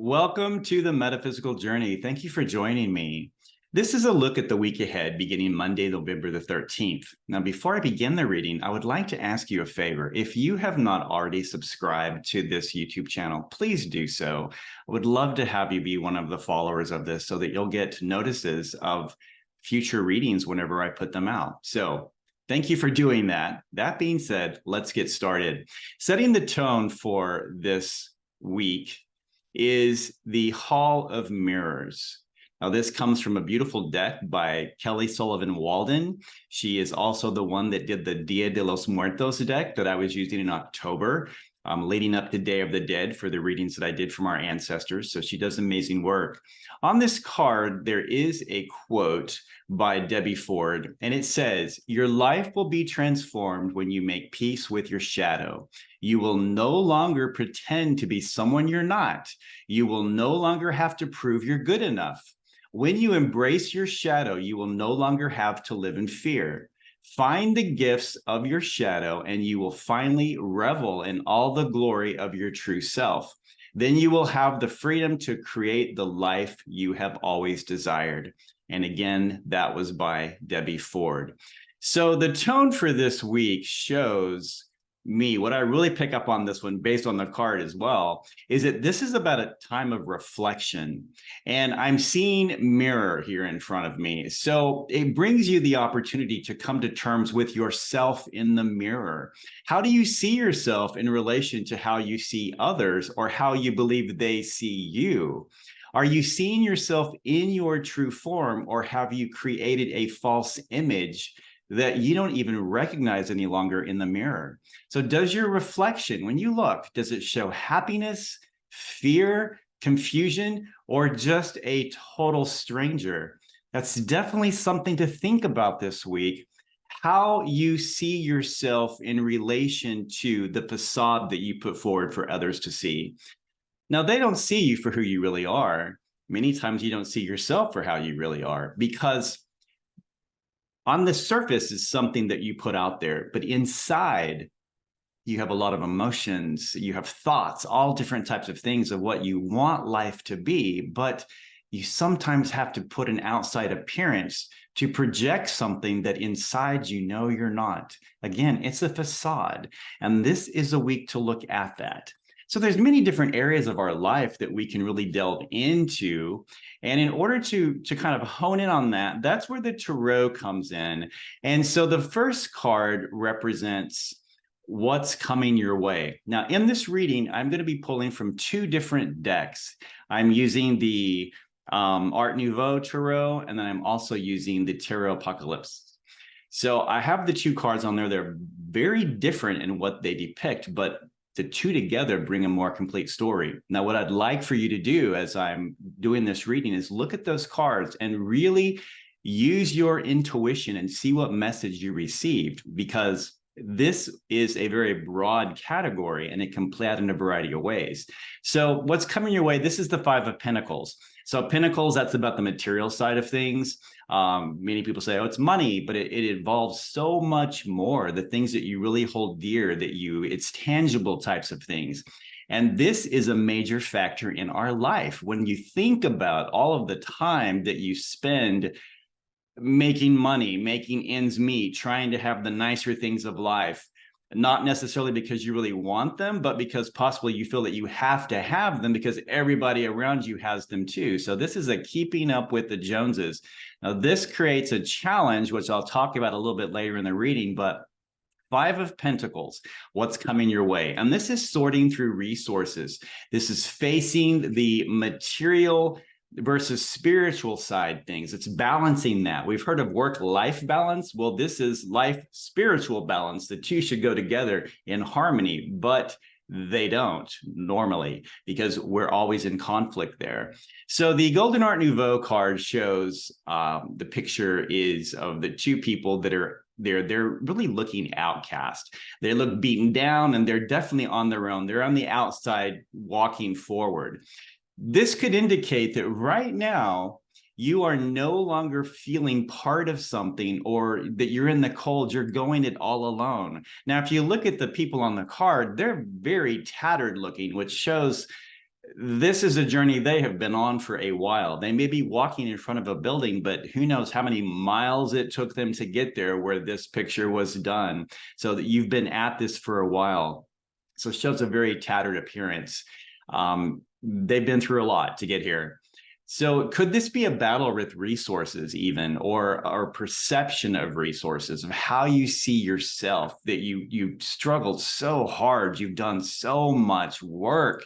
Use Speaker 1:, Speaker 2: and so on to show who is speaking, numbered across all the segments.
Speaker 1: Welcome to the Metaphysical Journey. Thank you for joining me. This is a look at the week ahead, beginning Monday, November the 13th. Now, before I begin the reading, I would like to ask you a favor. If you have not already subscribed to this YouTube channel, please do so. I would love to have you be one of the followers of this so that you'll get notices of future readings whenever I put them out. So thank you for doing that. That being said, let's get started. Setting the tone for this week is the Hall of Mirrors. Now, this comes from a beautiful deck by Kelly Sullivan Walden. She is also the one that did the Dia de los Muertos deck that I was using in October, leading up to Day of the Dead for the readings that I did from our ancestors. So she does amazing work. On this card, there is a quote by Debbie Ford, and it says, "Your life will be transformed when you make peace with your shadow. You will no longer pretend to be someone you're not. You will no longer have to prove you're good enough. When you embrace your shadow, you will no longer have to live in fear. Find the gifts of your shadow, and you will finally revel in all the glory of your true self. Then you will have the freedom to create the life you have always desired." And again, that was by Debbie Ford. So the tone for this week shows me, what I really pick up on this one based on the card as well, is that this is about a time of reflection. And I'm seeing mirror here in front of me. So it brings you the opportunity to come to terms with yourself in the mirror. How do you see yourself in relation to how you see others or how you believe they see you? Are you seeing yourself in your true form, or have you created a false image that you don't even recognize any longer in the mirror? So does your reflection, when you look, does it show happiness, fear, confusion, or just a total stranger? That's definitely something to think about this week, how you see yourself in relation to the facade that you put forward for others to see. Now, they don't see you for who you really are. Many times you don't see yourself for how you really are, because on the surface is something that you put out there, but inside you have a lot of emotions, you have thoughts, all different types of things of what you want life to be, but you sometimes have to put an outside appearance to project something that inside you know you're not. Again, it's a facade, and this is a week to look at that. So there's many different areas of our life that we can really delve into. And in order to kind of hone in on that, that's where the tarot comes in. And so the first card represents what's coming your way. Now, in this reading, I'm going to be pulling from two different decks. I'm using the Art Nouveau tarot, and then I'm also using the Tarot Apokalypsis. So I have the two cards on there. They're very different in what they depict, but the two together bring a more complete story. Now, what I'd like for you to do as I'm doing this reading is look at those cards and really use your intuition and see what message you received, because this is a very broad category and it can play out in a variety of ways. So what's coming your way? This is the Five of Pentacles. So Pentacles, that's about the material side of things. Many people say, oh, it's money, but it involves so much more, the things that you really hold dear, it's tangible types of things. And this is a major factor in our life. When you think about all of the time that you spend making money, making ends meet, trying to have the nicer things of life, not necessarily because you really want them, but because possibly you feel that you have to have them because everybody around you has them too. So this is a keeping up with the Joneses. Now, this creates a challenge, which I'll talk about a little bit later in the reading, but Five of Pentacles, what's coming your way? And this is sorting through resources. This is facing the material versus spiritual side things. It's balancing that. We've heard of work-life balance. Well, this is life-spiritual balance. The two should go together in harmony, but they don't normally because we're always in conflict there. So the Golden Art Nouveau card shows the picture is of the two people that are they're really looking outcast. They look beaten down and they're definitely on their own. They're on the outside walking forward. This could indicate that right now you are no longer feeling part of something, or that you're in the cold, you're going it all alone. Now, if you look at the people on the card, they're very tattered looking, which shows this is a journey they have been on for a while. They may be walking in front of a building, but who knows how many miles it took them to get there where this picture was done. So that you've been at this for a while. So it shows a very tattered appearance. They've been through a lot to get here. So could this be a battle with resources even, or perception of resources, of how you see yourself, that you struggled so hard, you've done so much work,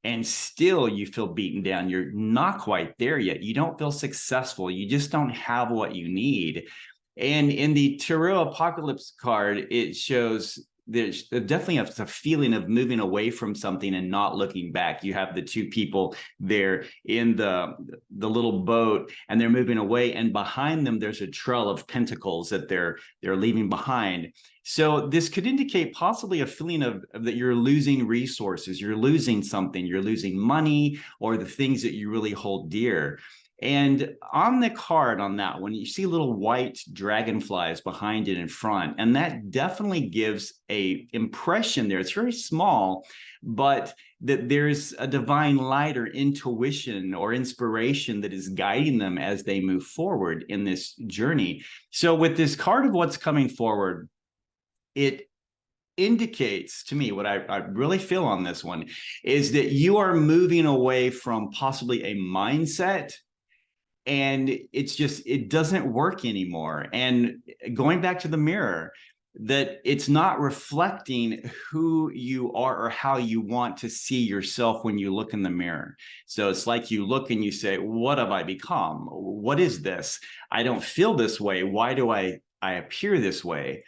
Speaker 1: and still you feel beaten down. You're not quite there yet. You don't feel successful. You just don't have what you need. And in the Tarot Apocalypse card, it shows there's definitely a feeling of moving away from something and not looking back. You have the two people there in the little boat, and they're moving away, and behind them there's a trail of pentacles that they're leaving behind. So this could indicate possibly a feeling of that you're losing resources, you're losing something, you're losing money, or the things that you really hold dear. And on the card on that one, you see little white dragonflies behind it in front. And that definitely gives a impression there. It's very small, but that there's a divine light or intuition or inspiration that is guiding them as they move forward in this journey. So with this card of what's coming forward, it indicates to me, what I really feel on this one is that you are moving away from possibly a mindset, and it doesn't work anymore. And going back to the mirror, that it's not reflecting who you are or how you want to see yourself when you look in the mirror. So it's like you look and you say, what have I become? What is this? I don't feel this way. Why do I appear this way?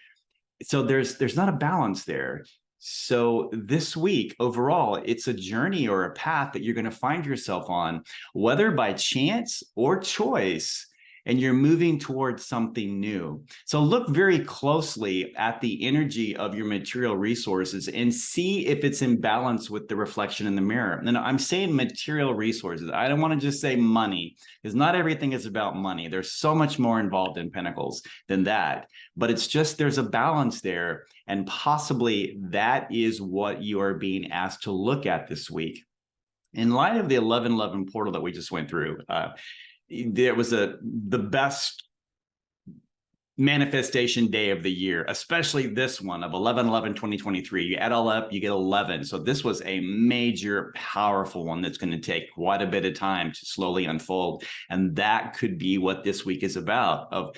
Speaker 1: So there's not a balance there. So this week, overall, it's a journey or a path that you're going to find yourself on, whether by chance or choice, and you're moving towards something new. So look very closely at the energy of your material resources and see if it's in balance with the reflection in the mirror. And I'm saying material resources. I don't want to just say money, because not everything is about money. There's so much more involved in Pentacles than that. But it's just there's a balance there, and possibly that is what you are being asked to look at this week. In light of the 1111 portal that we just went through, there was the best manifestation day of the year, especially this one of 11/11/2023. You add all up, you get 11. So this was a major, powerful one that's going to take quite a bit of time to slowly unfold. And that could be what this week is about, of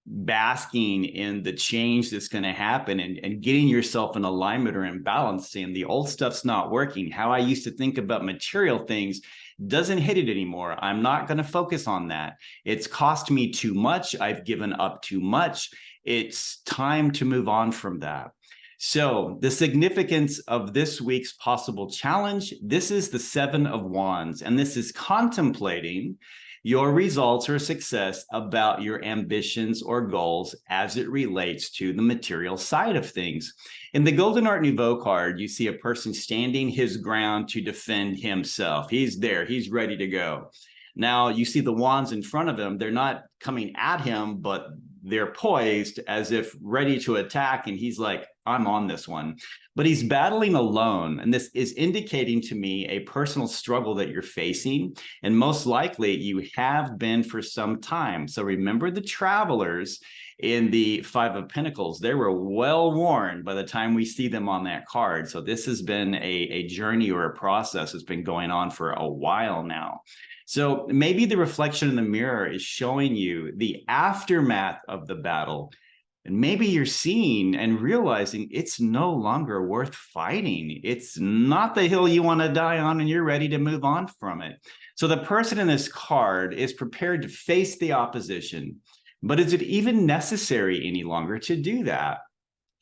Speaker 1: basking in the change that's going to happen, and getting yourself in alignment or in balance, saying the old stuff's not working. How I used to think about material things doesn't hit it anymore. I'm not going to focus on that. It's cost me too much. I've given up too much. It's time to move on from that. So the significance of this week's possible challenge, this is the 7 of Wands, and this is contemplating your results or success about your ambitions or goals as it relates to the material side of things. In the Golden Art Nouveau card, you see a person standing his ground to defend himself. He's there, he's ready to go. Now you see the wands in front of him. They're not coming at him, but they're poised as if ready to attack. And he's like, I'm on this one. But he's battling alone. And this is indicating to me a personal struggle that you're facing. And most likely you have been for some time. So remember the travelers in the 5 of Pentacles. They were well worn by the time we see them on that card. So this has been a journey or a process that's been going on for a while now. So maybe the reflection in the mirror is showing you the aftermath of the battle. And maybe you're seeing and realizing it's no longer worth fighting. It's not the hill you want to die on, and you're ready to move on from it. So the person in this card is prepared to face the opposition. But is it even necessary any longer to do that?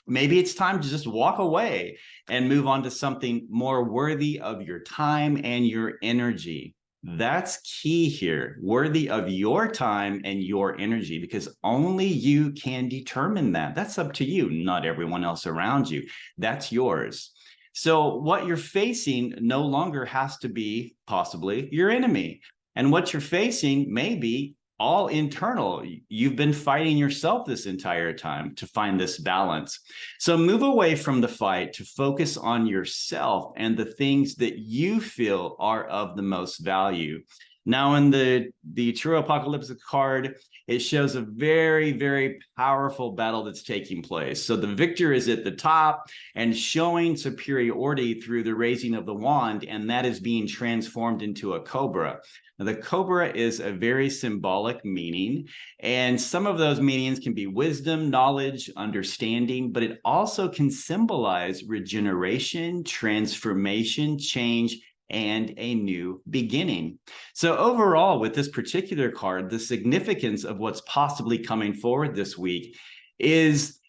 Speaker 1: Maybe it's time to just walk away and move on to something more worthy of your time and your energy. That's key here, worthy of your time and your energy, because only you can determine that. That's up to you, not everyone else around you. That's yours. So what you're facing no longer has to be possibly your enemy. And what you're facing may be all internal. You've been fighting yourself this entire time to find this balance. So move away from the fight to focus on yourself and the things that you feel are of the most value. Now, in the True Apokalypsis card, it shows a very, very powerful battle that's taking place. So the victor is at the top and showing superiority through the raising of the wand, and that is being transformed into a cobra. Now, the cobra is a very symbolic meaning, and some of those meanings can be wisdom, knowledge, understanding, but it also can symbolize regeneration, transformation, change, and a new beginning. So overall, with this particular card, the significance of what's possibly coming forward this week is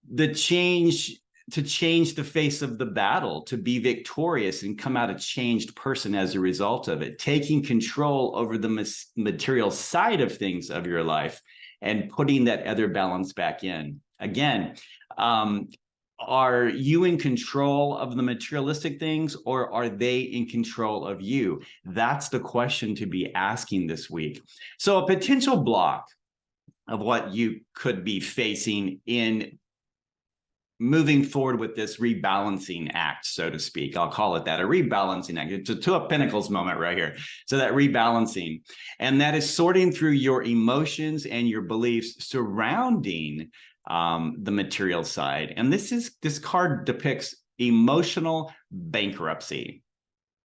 Speaker 1: the change, to change the face of the battle, to be victorious and come out a changed person as a result of it, taking control over the material side of things of your life and putting that other balance back in. Again, are you in control of the materialistic things, or are they in control of you? That's the question to be asking this week. So a potential block of what you could be facing in moving forward with this rebalancing act, so to speak. I'll call it that, a rebalancing act. It's a Two of Pentacles moment right here. So that rebalancing, and that is sorting through your emotions and your beliefs surrounding the material side. And this card depicts emotional bankruptcy.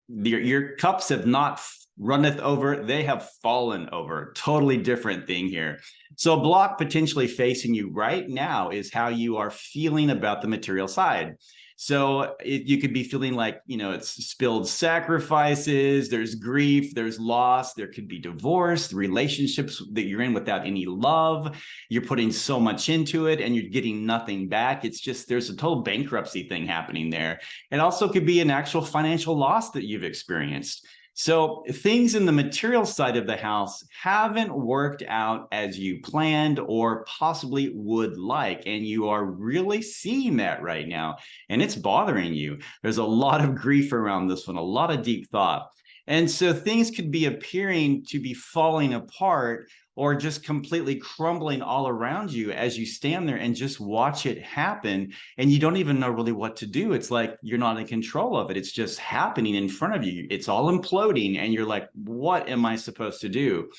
Speaker 1: Your cups have not runneth over, they have fallen over. Totally different thing here. So a block potentially facing you right now is how you are feeling about the material side. So you could be feeling like, it's spilled sacrifices, there's grief, there's loss, there could be divorce, relationships that you're in without any love. You're putting so much into it and you're getting nothing back. It's just, there's a total bankruptcy thing happening there. It also could be an actual financial loss that you've experienced. So things in the material side of the house haven't worked out as you planned or possibly would like, and you are really seeing that right now, and it's bothering you. There's a lot of grief around this one, a lot of deep thought. And so things could be appearing to be falling apart or just completely crumbling all around you as you stand there and just watch it happen. And you don't even know really what to do. It's like you're not in control of it. It's just happening in front of you. It's all imploding. And you're like, what am I supposed to do?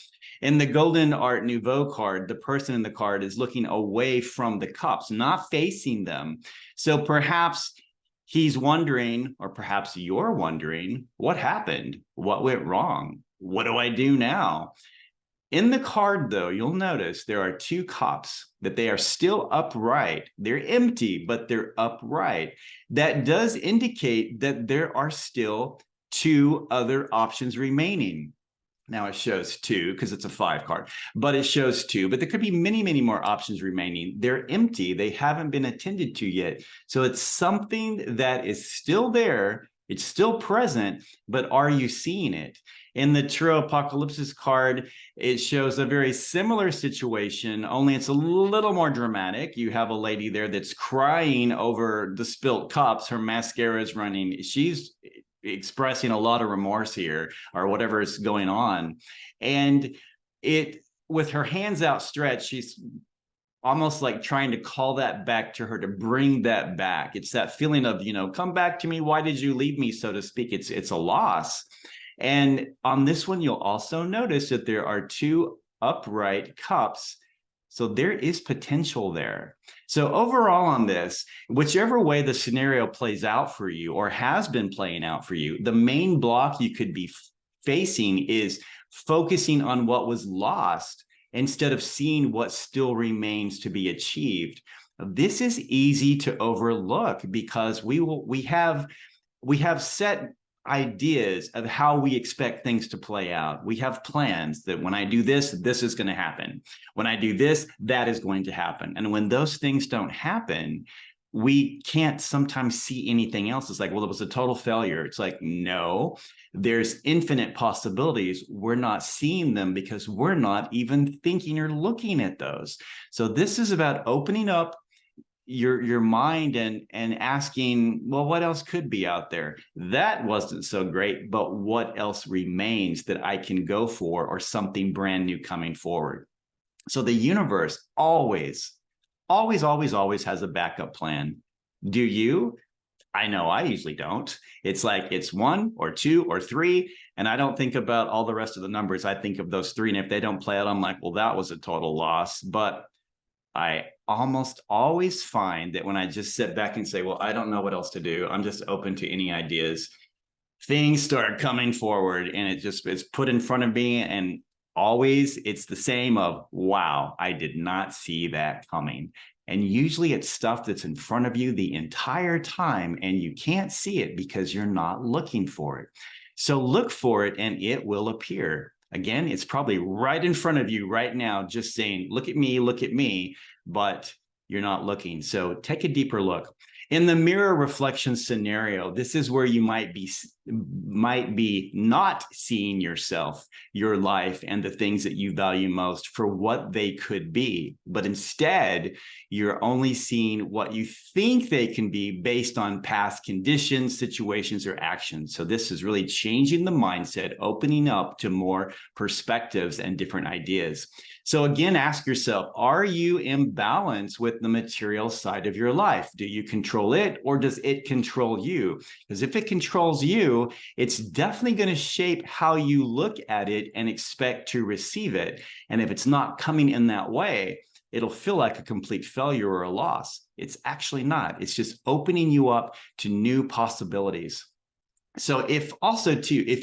Speaker 1: In the Golden Art Nouveau card, the person in the card is looking away from the cups, not facing them. So perhaps he's wondering, or perhaps you're wondering, what happened? What went wrong? What do I do now? In the card, though, you'll notice there are two cups, that they are still upright. They're empty, but they're upright. That does indicate that there are still two other options remaining. Now it shows two because it's a 5 card, but it shows two, but there could be many, many more options remaining. They're empty. They haven't been attended to yet. So it's something that is still there. It's still present, but are you seeing it? In the True Apokalypsis card, it shows a very similar situation, only it's a little more dramatic. You have a lady there that's crying over the spilt cups. Her mascara is running. She's expressing a lot of remorse here, or whatever is going on. And with her hands outstretched, she's almost like trying to call that back to her, to bring that back. It's that feeling of, come back to me. Why did you leave me, so to speak? It's a loss. And on this one, you'll also notice that there are two upright cups. So there is potential there. So overall on this, whichever way the scenario plays out for you or has been playing out for you, the main block you could be facing is focusing on what was lost instead of seeing what still remains to be achieved. This is easy to overlook because we have set ideas of how we expect things to play out. We have plans that when I do this, this is going to happen. When I do this, that is going to happen. And when those things don't happen, we can't sometimes see anything else. It's like, well, it was a total failure. It's like, no, there's infinite possibilities. We're not seeing them because we're not even thinking or looking at those. So this is about opening up your mind and asking, well, what else could be out there? That wasn't so great, but what else remains that I can go for, or something brand new coming forward? So the universe always, always, always, always has a backup plan. Do you? I know I usually don't. It's like it's 1 or 2 or 3, and I don't think about all the rest of the numbers. I think of those 3, and if they don't play out, I'm like, well, that was a total loss. But I almost always find that when I just sit back and say, well, I don't know what else to do, I'm just open to any ideas, things start coming forward, and it's put in front of me, and always it's the same of, wow, I did not see that coming. And usually it's stuff that's in front of you the entire time, and you can't see it because you're not looking for it. So look for it and it will appear. Again, it's probably right in front of you right now, just saying, look at me, but you're not looking. So take a deeper look. In the mirror reflection scenario, this is where you might be not seeing yourself, your life, and the things that you value most for what they could be. But instead, you're only seeing what you think they can be based on past conditions, situations, or actions. So this is really changing the mindset, opening up to more perspectives and different ideas. So again, ask yourself, are you in balance with the material side of your life? Do you control it, or does it control you? Because if it controls you, it's definitely going to shape how you look at it and expect to receive it. And if it's not coming in that way, it'll feel like a complete failure or a loss. It's actually not. It's just opening you up to new possibilities. So if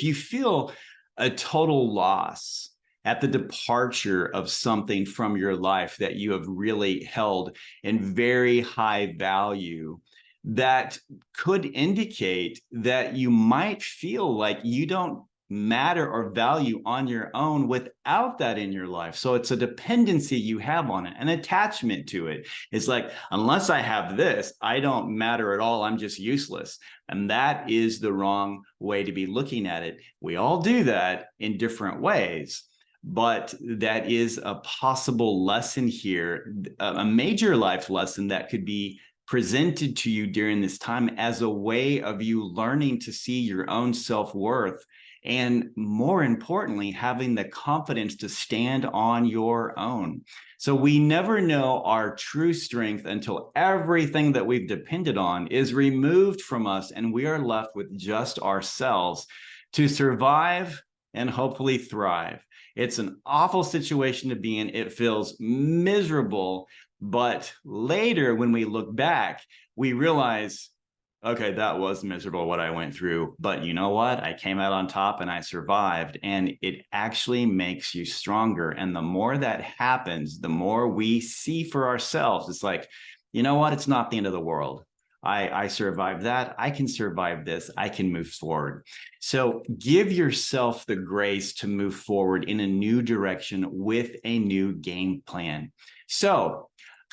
Speaker 1: you feel a total loss at the departure of something from your life that you have really held in very high value, that could indicate that you might feel like you don't matter or value on your own without that in your life. So it's a dependency you have on it, an attachment to it. It's like, unless I have this, I don't matter at all. I'm just useless. And that is the wrong way to be looking at it. We all do that in different ways. But that is a possible lesson here, a major life lesson that could be presented to you during this time as a way of you learning to see your own self-worth, and more importantly, having the confidence to stand on your own. So we never know our true strength until everything that we've depended on is removed from us and we are left with just ourselves to survive and hopefully thrive. It's an awful situation to be in. It feels miserable, but later when we look back, we realize, okay, that was miserable what I went through, but you know what? I came out on top and I survived, and it actually makes you stronger. And the more that happens, the more we see for ourselves. It's like, you know what? It's not the end of the world. I survived that. I can survive this. I can move forward. So give yourself the grace to move forward in a new direction with a new game plan. So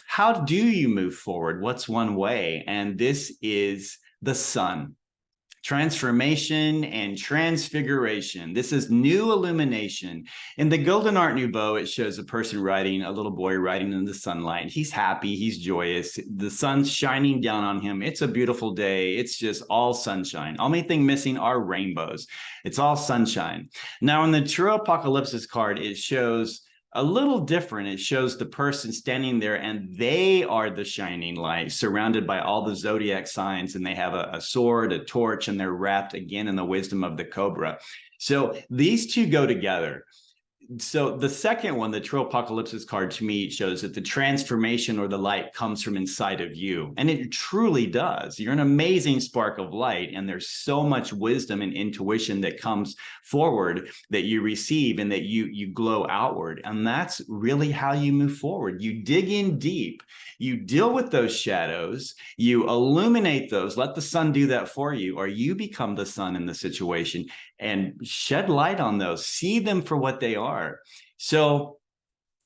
Speaker 1: how do you move forward? What's one way? And this is the sun. Transformation and transfiguration. This is new illumination. In the Golden Art Nouveau, it shows a person a little boy riding in the sunlight. He's happy, he's joyous. The sun's shining down on him. It's a beautiful day. It's just all sunshine. Only thing missing are rainbows. It's all sunshine. Now, in the True Apokalypsis card, it shows a little different. It shows the person standing there and they are the shining light, surrounded by all the zodiac signs, and they have a sword, a torch, and they're wrapped again in the wisdom of the cobra. So these two go together. So the second one, the True Apokalypsis card, to me shows that the transformation or the light comes from inside of you. And it truly does. You're an amazing spark of light, and there's so much wisdom and intuition that comes forward that you receive and that you glow outward. And that's really how you move forward. You dig in deep, you deal with those shadows, you illuminate those, let the sun do that for you, or you become the sun in the situation and shed light on those, see them for what they are. So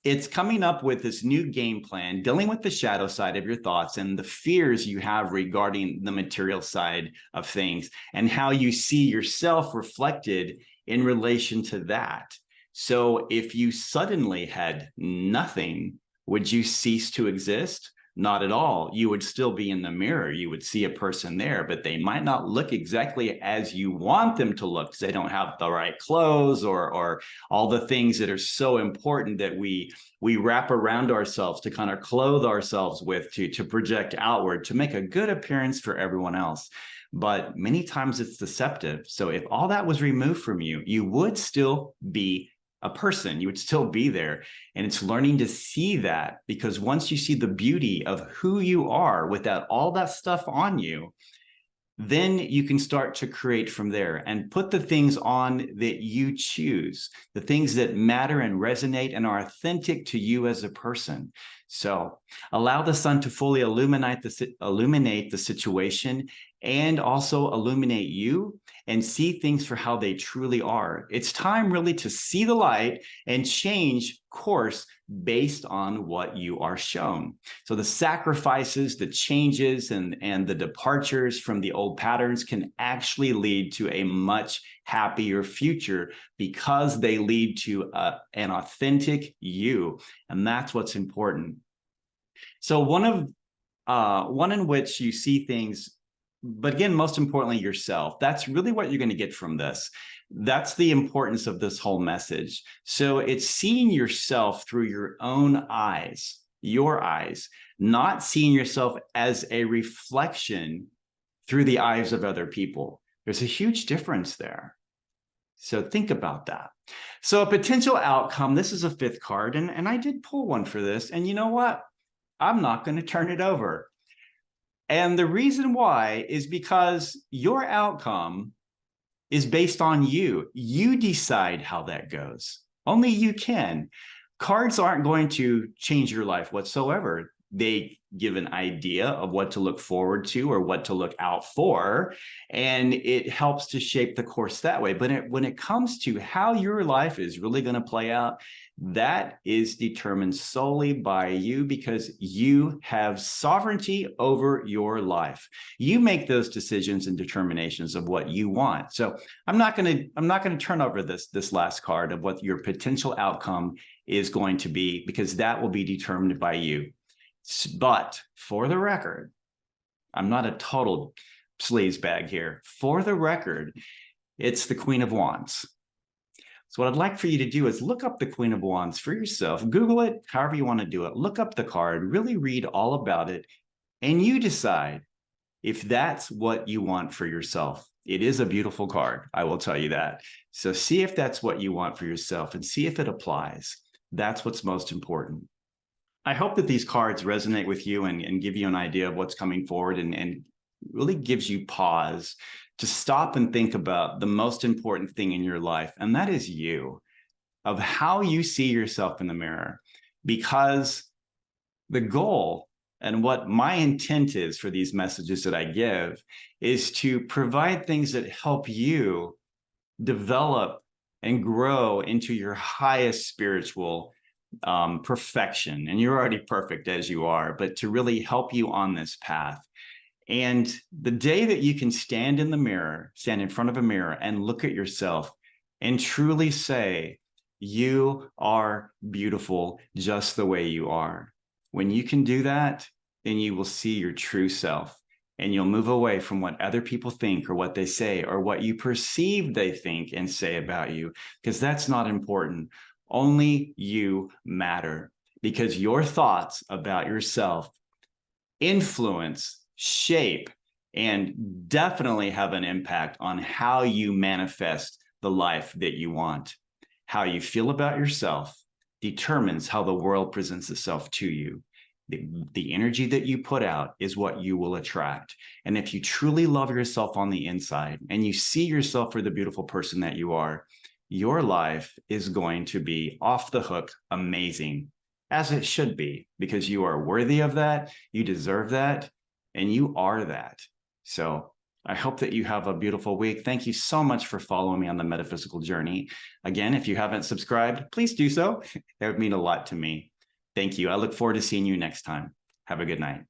Speaker 1: it's coming up with this new game plan, dealing with the shadow side of your thoughts and the fears you have regarding the material side of things, and how you see yourself reflected in relation to that. So if you suddenly had nothing, would you cease to exist? Not at all. You would still be in the mirror. You would see a person there, but they might not look exactly as you want them to look because they don't have the right clothes or all the things that are so important that we wrap around ourselves to kind of clothe ourselves with, to project outward, to make a good appearance for everyone else. But many times it's deceptive. So if all that was removed from you, you would still be a person. You would still be there. And it's learning to see that, because once you see the beauty of who you are without all that stuff on you, then you can start to create from there and put the things on that you choose, the things that matter and resonate and are authentic to you as a person. So allow the sun to fully illuminate the situation and also illuminate you, and see things for how they truly are. It's time really to see the light and change course based on what you are shown. So the sacrifices, the changes, and the departures from the old patterns can actually lead to a much happier future because they lead to an authentic you. And that's what's important. So one in which you see things, but again, most importantly, yourself. That's really what you're going to get from this. That's the importance of this whole message. So it's seeing yourself through your own eyes, your eyes, not seeing yourself as a reflection through the eyes of other people. There's a huge difference there. So think about that. So a potential outcome, this is a fifth card, and I did pull one for this. And you know what? I'm not going to turn it over. And the reason why is because your outcome is based on you. You decide how that goes. Only you can. Cards aren't going to change your life whatsoever. They give an idea of what to look forward to or what to look out for, and it helps to shape the course that way. But when it comes to how your life is really going to play out, that is determined solely by you, because you have sovereignty over your life. You make those decisions and determinations of what you want. So I'm not going to turn over this last card of what your potential outcome is going to be, because that will be determined by you. But for the record, I'm not a total sleazebag here. For the record, it's the Queen of Wands. So what I'd like for you to do is look up the Queen of Wands for yourself. Google it, however you want to do it. Look up the card, really read all about it, and you decide if that's what you want for yourself. It is a beautiful card, I will tell you that. So see if that's what you want for yourself and see if it applies. That's what's most important. I hope that these cards resonate with you and give you an idea of what's coming forward, and really gives you pause to stop and think about the most important thing in your life, and that is you, of how you see yourself in the mirror. Because the goal and what my intent is for these messages that I give is to provide things that help you develop and grow into your highest spiritual perfection. And you're already perfect as you are, but to really help you on this path. And the day that you can stand in front of a mirror and look at yourself and truly say, you are beautiful just the way you are. When you can do that, then you will see your true self, and you'll move away from what other people think or what they say or what you perceive they think and say about you, because that's not important. Only you matter, because your thoughts about yourself influence, shape, and definitely have an impact on how you manifest the life that you want. How you feel about yourself determines how the world presents itself to you. The energy that you put out is what you will attract. And if you truly love yourself on the inside and you see yourself for the beautiful person that you are, your life is going to be off the hook amazing, as it should be, because you are worthy of that, you deserve that, and you are that. So I hope that you have a beautiful week. Thank you so much for following me on the metaphysical journey. Again, if you haven't subscribed, please do so. That would mean a lot to me. Thank you. I look forward to seeing you next time. Have a good night.